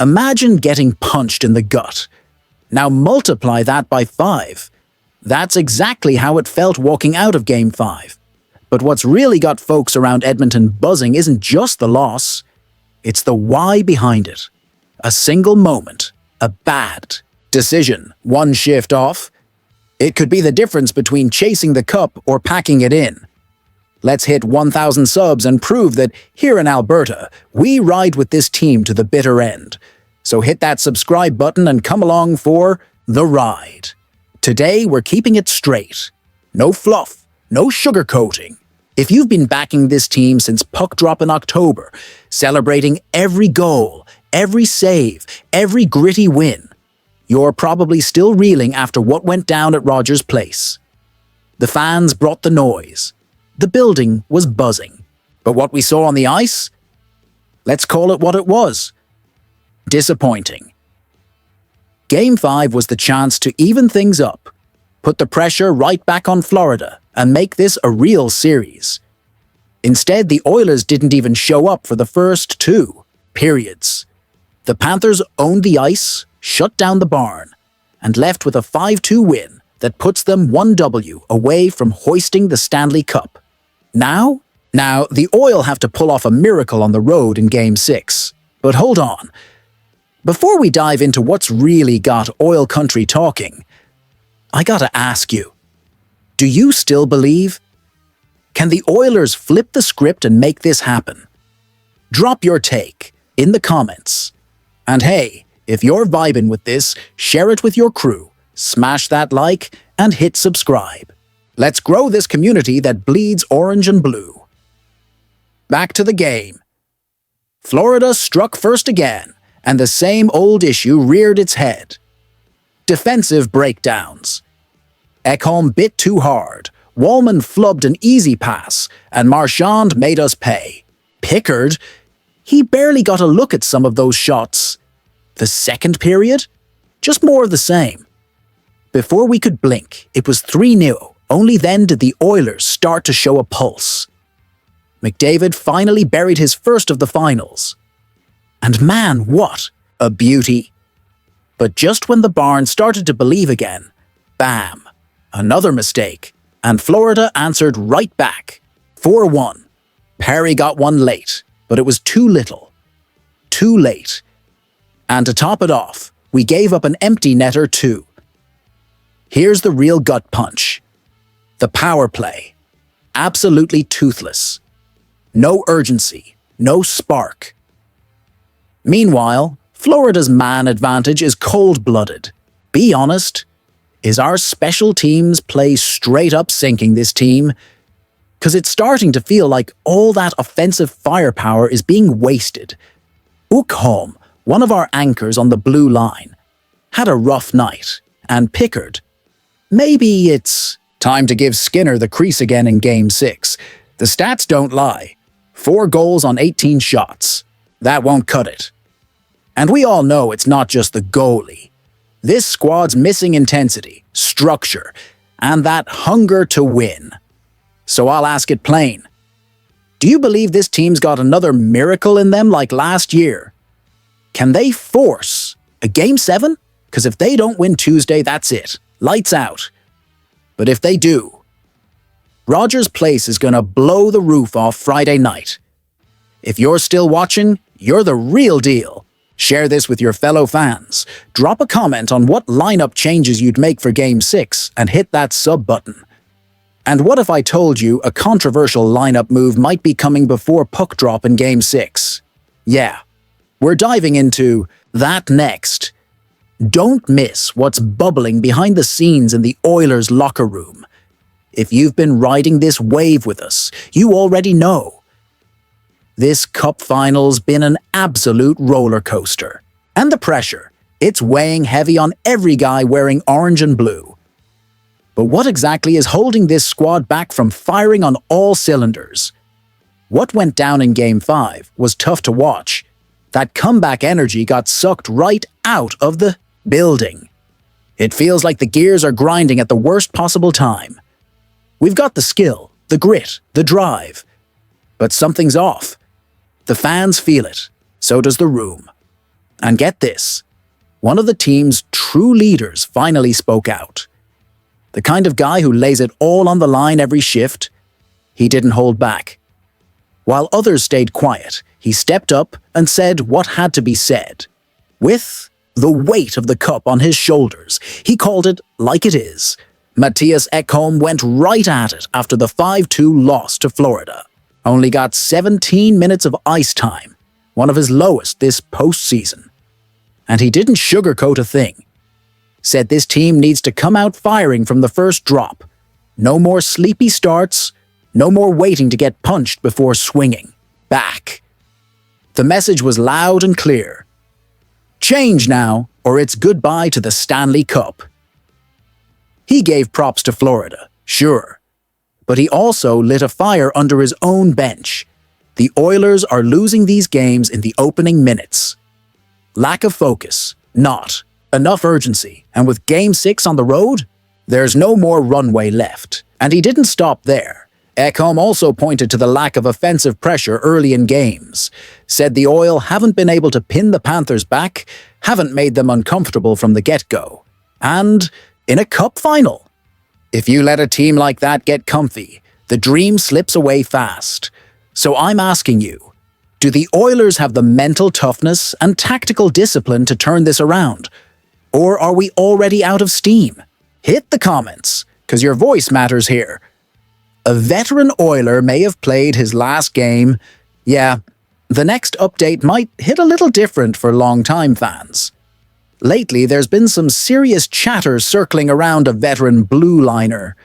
Imagine getting punched in the gut. Now multiply that by 5. That's exactly how it felt walking out of Game 5. But what's really got folks around Edmonton buzzing isn't just the loss. It's the why behind it. A single moment, a bad decision, one shift off. It could be the difference between chasing the cup or packing it in. Let's hit 1,000 subs and prove that here in Alberta, we ride with this team to the bitter end. So hit that subscribe button and come along for the ride. Today, we're keeping it straight. No fluff, no sugarcoating. If you've been backing this team since puck drop in October, celebrating every goal, every save, every gritty win, you're probably still reeling after what went down at Rogers Place. The fans brought the noise. The building was buzzing. But what we saw on the ice? Let's call it what it was. Disappointing. Game 5 was the chance to even things up, put the pressure right back on Florida, and make this a real series. Instead, the Oilers didn't even show up for the first 2 periods. The Panthers owned the ice, shut down the barn, and left with a 5-2 win that puts them 1 W away from hoisting the Stanley Cup. Now, the Oil have to pull off a miracle on the road in Game 6. But hold on. Before we dive into what's really got Oil Country talking, I gotta ask you, do you still believe? Can the Oilers flip the script and make this happen? Drop your take in the comments. And hey, if you're vibing with this, share it with your crew, smash that like, and hit subscribe. Let's grow this community that bleeds orange and blue. Back to the game. Florida struck first again, and the same old issue reared its head. Defensive breakdowns. Ekholm bit too hard, Wallman flubbed an easy pass, and Marchand made us pay. Pickard? He barely got a look at some of those shots. The second period? Just more of the same. Before we could blink, it was 3-0. Only then did the Oilers start to show a pulse. McDavid finally buried his first of the finals. And man, what a beauty. But just when the barn started to believe again, bam, another mistake, and Florida answered right back. 4-1. Perry got one late, but it was too little. Too late. And to top it off, we gave up an empty netter too. Here's the real gut punch. The power play. Absolutely toothless. No urgency. No spark. Meanwhile, Florida's man advantage is cold-blooded. Be honest, is our special teams play straight up sinking this team? Because it's starting to feel like all that offensive firepower is being wasted. Ekholm, one of our anchors on the blue line, had a rough night, and Pickard. Maybe it's time to give Skinner the crease again in Game 6. The stats don't lie. 4 goals on 18 shots. That won't cut it. And we all know it's not just the goalie. This squad's missing intensity, structure, and that hunger to win. So I'll ask it plain. Do you believe this team's got another miracle in them like last year? Can they force a Game 7? Because if they don't win Tuesday, that's it. Lights out. But if they do, Rogers Place is going to blow the roof off Friday night. If you're still watching, you're the real deal. Share this with your fellow fans. Drop a comment on what lineup changes you'd make for Game 6 and hit that sub button. And what if I told you a controversial lineup move might be coming before puck drop in Game 6? Yeah, we're diving into that next. Don't miss what's bubbling behind the scenes in the Oilers locker room. If you've been riding this wave with us, you already know. This cup final's been an absolute roller coaster. And the pressure, it's weighing heavy on every guy wearing orange and blue. But what exactly is holding this squad back from firing on all cylinders? What went down in Game 5 was tough to watch. That comeback energy got sucked right out of the building. It feels like the gears are grinding at the worst possible time. We've got the skill, the grit, the drive. But something's off. The fans feel it. So does the room. And get this, one of the team's true leaders finally spoke out. The kind of guy who lays it all on the line every shift. He didn't hold back. While others stayed quiet, he stepped up and said what had to be said. With the weight of the cup on his shoulders, he called it like it is. Matthias Ekholm went right at it after the 5-2 loss to Florida. Only got 17 minutes of ice time, one of his lowest this postseason. And he didn't sugarcoat a thing. Said this team needs to come out firing from the first drop. No more sleepy starts, no more waiting to get punched before swinging. Back. The message was loud and clear. Change now, or it's goodbye to the Stanley Cup. He gave props to Florida, sure. But he also lit a fire under his own bench. The Oilers are losing these games in the opening minutes. Lack of focus, not. Enough urgency, and with Game 6 on the road, there's no more runway left. And he didn't stop there. Ekholm also pointed to the lack of offensive pressure early in games, said the Oil haven't been able to pin the Panthers back, haven't made them uncomfortable from the get-go. And in a cup final, if you let a team like that get comfy, the dream slips away fast. So I'm asking you, do the Oilers have the mental toughness and tactical discipline to turn this around? Or are we already out of steam? Hit the comments, because your voice matters here. A veteran Oiler may have played his last game. Yeah, the next update might hit a little different for longtime fans. Lately, there's been some serious chatter circling around a veteran blue liner.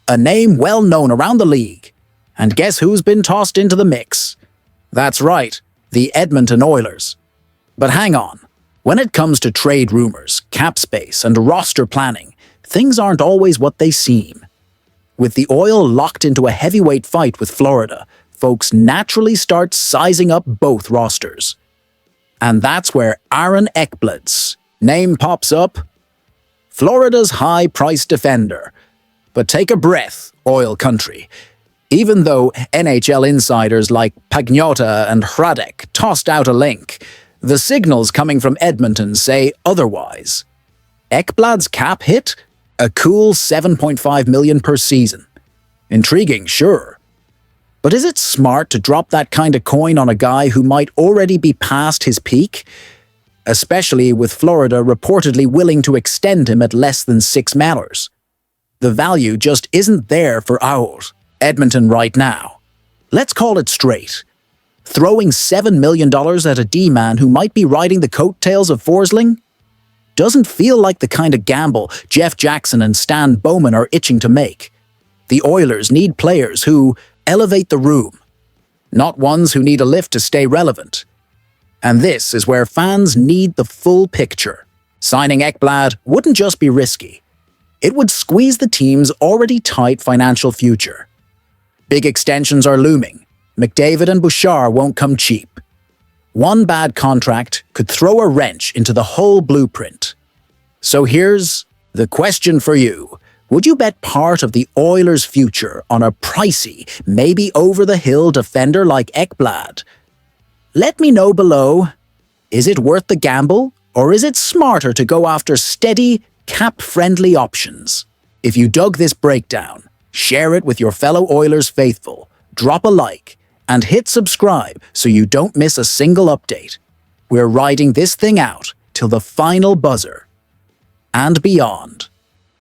A name well known around the league. And guess who's been tossed into the mix? That's right, the Edmonton Oilers. But hang on. When it comes to trade rumors, cap space, and roster planning, things aren't always what they seem. With the Oil locked into a heavyweight fight with Florida, folks naturally start sizing up both rosters. And that's where Aaron Ekblad's name pops up. Florida's high-priced defender. But take a breath, Oil country. Even though NHL insiders like Pagnotta and Hradek tossed out a link, the signals coming from Edmonton say otherwise. Ekblad's cap hit? A cool $7.5 million per season. Intriguing, sure. But is it smart to drop that kind of coin on a guy who might already be past his peak? Especially with Florida reportedly willing to extend him at less than $6 million. The value just isn't there for our Edmonton right now. Let's call it straight. Throwing $7 million at a D-man who might be riding the coattails of Forsling? Doesn't feel like the kind of gamble Jeff Jackson and Stan Bowman are itching to make. The Oilers need players who elevate the room, not ones who need a lift to stay relevant. And this is where fans need the full picture. Signing Ekblad wouldn't just be risky. It would squeeze the team's already tight financial future. Big extensions are looming. McDavid and Bouchard won't come cheap. One bad contract could throw a wrench into the whole blueprint. So here's the question for you. Would you bet part of the Oilers' future on a pricey, maybe over-the-hill defender like Ekblad? Let me know below. Is it worth the gamble, or is it smarter to go after steady, cap-friendly options? If you dug this breakdown, share it with your fellow Oilers faithful, drop a like, and hit subscribe so you don't miss a single update. We're riding this thing out till the final buzzer and beyond.